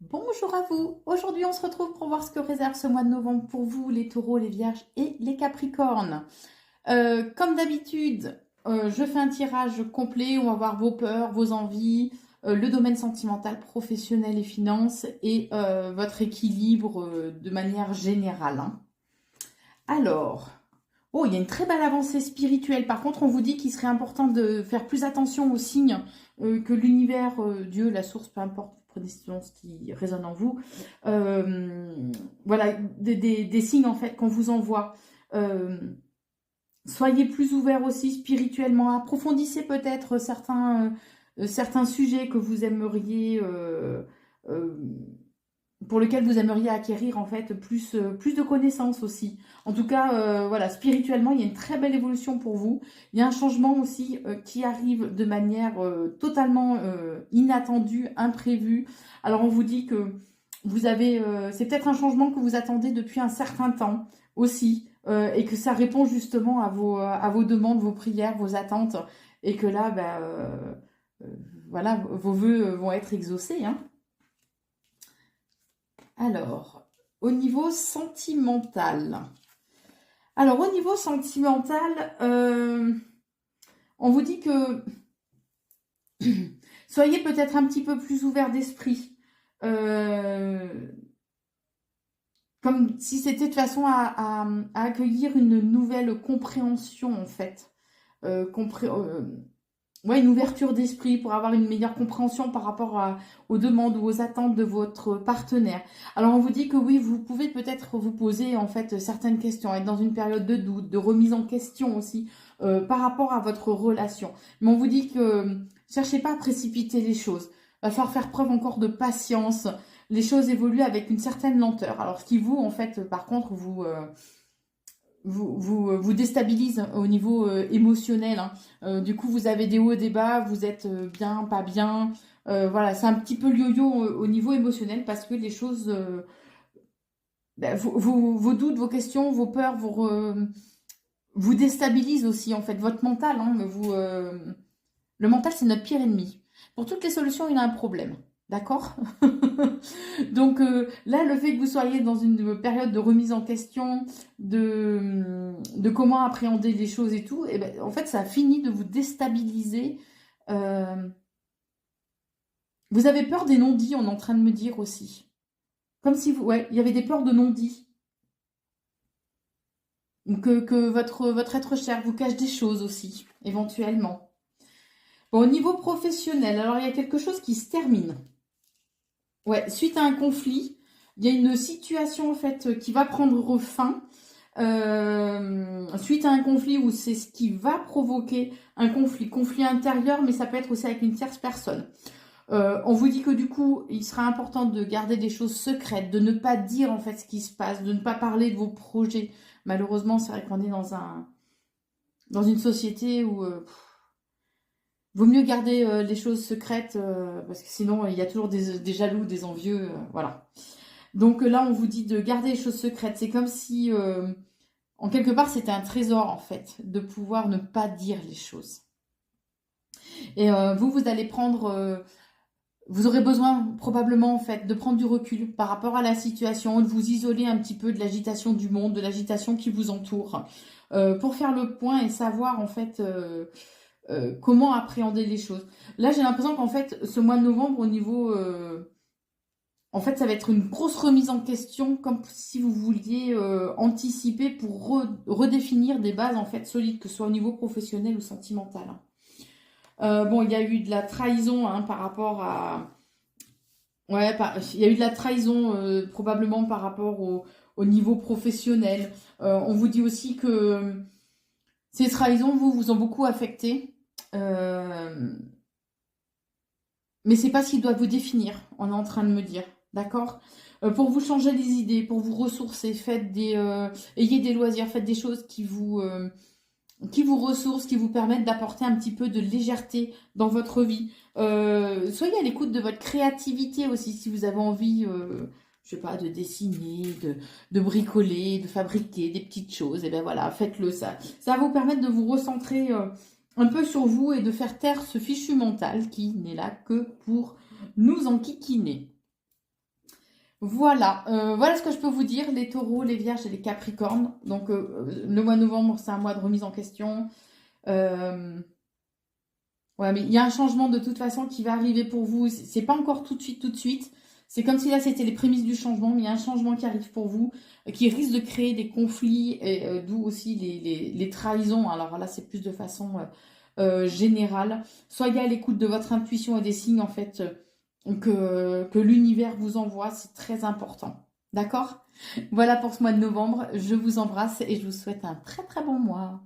Bonjour à vous. Aujourd'hui, on se retrouve pour voir ce que réserve ce mois de novembre pour vous, les taureaux, les vierges et les capricornes. Comme d'habitude, je fais un tirage complet. On va voir vos peurs, vos envies, le domaine sentimental, professionnel et finances et votre équilibre de manière générale, hein. Alors, oh, il y a une très belle avancée spirituelle. Par contre, on vous dit qu'il serait important de faire plus attention aux signes que l'univers, Dieu, la source, peu importe, prenez selon ce qui résonne en vous. Voilà, des signes en fait qu'on vous envoie. Euh, Soyez plus ouverts aussi spirituellement. Approfondissez peut-être certains sujets que vous aimeriez. Euh, pour lequel vous aimeriez acquérir en fait plus de connaissances aussi. En tout cas, voilà, spirituellement, il y a une très belle évolution pour vous. Il y a un changement aussi qui arrive de manière totalement inattendue, imprévue. Alors on vous dit que vous avez, c'est peut-être un changement que vous attendez depuis un certain temps aussi, et que ça répond justement à vos demandes, vos prières, vos attentes, et que là, ben, euh, voilà, vos vœux vont être exaucés, hein. Alors, au niveau sentimental. Alors, au niveau sentimental, on vous dit que soyez peut-être un petit peu plus ouvert d'esprit. Euh, Comme si c'était de façon à accueillir une nouvelle compréhension, en fait. Ouais, une ouverture d'esprit pour avoir une meilleure compréhension par rapport aux demandes ou aux attentes de votre partenaire. Alors on vous dit que oui, vous pouvez peut-être vous poser en fait certaines questions, être dans une période de doute, de remise en question aussi par rapport à votre relation. Mais on vous dit que cherchez pas à précipiter les choses. Il va falloir faire preuve encore de patience. Les choses évoluent avec une certaine lenteur. Alors ce qui vous en fait par contre vous déstabilise au niveau émotionnel, hein. Du coup, vous avez des hauts et des bas, vous êtes bien, pas bien. Voilà, c'est un petit peu le yo-yo au niveau émotionnel parce que les choses, vos doutes, vos questions, vos peurs, vous déstabilisent aussi en fait votre mental, hein, le mental, c'est notre pire ennemi. Pour toutes les solutions, il y a un problème. D'accord. Donc là, le fait que vous soyez dans une période de remise en question, de comment appréhender les choses et tout, et ben, en fait, ça a fini de vous déstabiliser. Euh, Vous avez peur des non-dits, on est en train de me dire aussi. Comme si vous, ouais, il y avait des peurs de non-dits. Que votre être cher vous cache des choses aussi, éventuellement. Bon, au niveau professionnel, alors il y a quelque chose qui se termine. Ouais, suite à un conflit, il y a une situation en fait qui va prendre fin. Suite à un conflit où c'est ce qui va provoquer un conflit intérieur, mais ça peut être aussi avec une tierce personne. On vous dit que du coup, il sera important de garder des choses secrètes, de ne pas dire en fait ce qui se passe, de ne pas parler de vos projets. Malheureusement, c'est vrai qu'on est dans une société où vaut mieux garder les choses secrètes parce que sinon il y a toujours des jaloux, des envieux, voilà. Donc là, on vous dit de garder les choses secrètes. C'est comme si en quelque part, c'était un trésor, en fait, de pouvoir ne pas dire les choses. Et vous allez prendre, vous aurez besoin probablement, en fait, de prendre du recul par rapport à la situation, de vous isoler un petit peu de l'agitation du monde, de l'agitation qui vous entoure, pour faire le point et savoir, en fait, comment appréhender les choses. Là, j'ai l'impression qu'en fait, ce mois de novembre, au niveau en fait, ça va être une grosse remise en question, comme si vous vouliez anticiper pour redéfinir des bases en fait solides, que ce soit au niveau professionnel ou sentimental, hein. Bon, il y a eu de la trahison hein, par rapport à, ouais, il y a eu de la trahison probablement par rapport au niveau professionnel. On vous dit aussi que ces trahisons vous ont beaucoup affecté, euh, mais c'est pas ce qui doit vous définir. On est en train de me dire. D'accord. Pour vous changer les idées, pour vous ressourcer, ayez des loisirs, faites des choses qui vous ressourcent, qui vous permettent d'apporter un petit peu de légèreté dans votre vie. Soyez à l'écoute de votre créativité aussi, si vous avez envie, je sais pas, de dessiner, de bricoler, de fabriquer des petites choses. Et ben voilà, faites-le ça. Ça va vous permettre de vous recentrer un peu sur vous et de faire taire ce fichu mental qui n'est là que pour nous enquiquiner. Voilà, voilà ce que je peux vous dire, les taureaux, les vierges et les capricornes. Donc, le mois de novembre, c'est un mois de remise en question. Euh, Ouais, mais il y a un changement de toute façon qui va arriver pour vous. C'est pas encore tout de suite, tout de suite. C'est comme si là c'était les prémices du changement, mais il y a un changement qui arrive pour vous, qui risque de créer des conflits, et d'où aussi les trahisons. Alors là, c'est plus de façon générale. Soyez à l'écoute de votre intuition et des signes en fait que l'univers vous envoie. C'est très important. D'accord? Voilà pour ce mois de novembre. Je vous embrasse et je vous souhaite un très très bon mois.